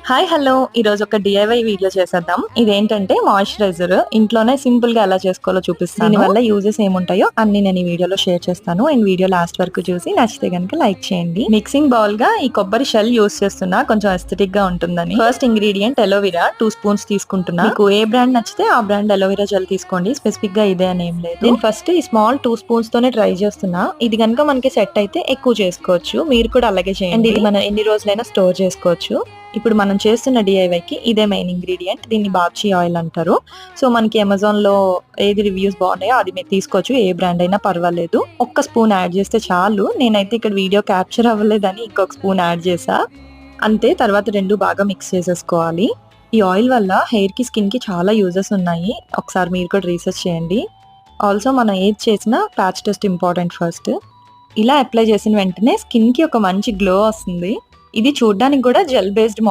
Hi hello ఈ రోజు ఒక డిఐవై వీడియో చేసేద్దాం. ఇదేంటంటే మాయిశ్చరైజర్ ఇంట్లోనే సింపుల్ గా ఎలా చేసుకోవాలో చూపిస్తాను. దీని వల్ల యూజెస్ ఏముంటాయో అన్ని నేను ఈ వీడియోలో షేర్ చేస్తాను. అండ్ వీడియో లాస్ట్ వరకు చూసి నచ్చితే గనుక లైక్ చేయండి. మిక్సింగ్ బౌల్ గా ఈ కొబ్బరి షెల్ యూజ్ చేస్తున్నా, కొంచెం ఎస్థెటిక్ గా ఉంటుందని. ఫస్ట్ ఇంగ్రీడియంట్ ఎలోవెరా 2 స్పూన్స్ తీసుకుంటున్నా. మీకు ఏ బ్రాండ్ నచ్చితే ఆ బ్రాండ్ ఎలోవెరా జెల్ తీసుకోండి. స్పెసిఫిక్ గా ఇదే అని ఏం లేదు. నేను ఫస్ట్ ఈ స్మాల్ 2 స్పూన్స్ తోనే ట్రై చేస్తున్నా. ఇది కనుక మనకి సెట్ అయితే ఎక్కువ చేసుకోవచ్చు. మీరు కూడా అలాగే చేయండి. ఇది మనం ఎన్ని రోజులైనా స్టోర్ చేసుకోవచ్చు. ఇప్పుడు మనం చేస్తున్న డిఐవైకి ఇదే మెయిన్ ఇంగ్రీడియంట్. దీన్ని బాబ్చి ఆయిల్ అంటారు. సో మనకి అమెజాన్ లో ఏది రివ్యూస్ బాగున్నాయో అది మీరు తీసుకోవచ్చు. ఏ బ్రాండ్ అయినా పర్వాలేదు. ఒక్క స్పూన్ యాడ్ చేస్తే చాలు. నేనైతే ఇక్కడ వీడియో క్యాప్చర్ అవ్వలేదని ఇంకొక స్పూన్ యాడ్ చేసా అంతే. తర్వాత రెండు బాగా మిక్స్ చేసేసుకోవాలి. ఈ ఆయిల్ వల్ల హెయిర్ కి స్కిన్ కి చాలా యూజెస్ ఉన్నాయి. ఒకసారి మీరు కూడా రీసెర్చ్ చేయండి. ఆల్సో మనం ఏది చేసినా ప్యాచ్ టెస్ట్ ఇంపార్టెంట్ ఫస్ట్. ఇలా అప్లై చేసిన వెంటనే స్కిన్ కి ఒక మంచి గ్లో వస్తుంది. ఇది చూడడానికి కూడా జెల్ బేస్డ్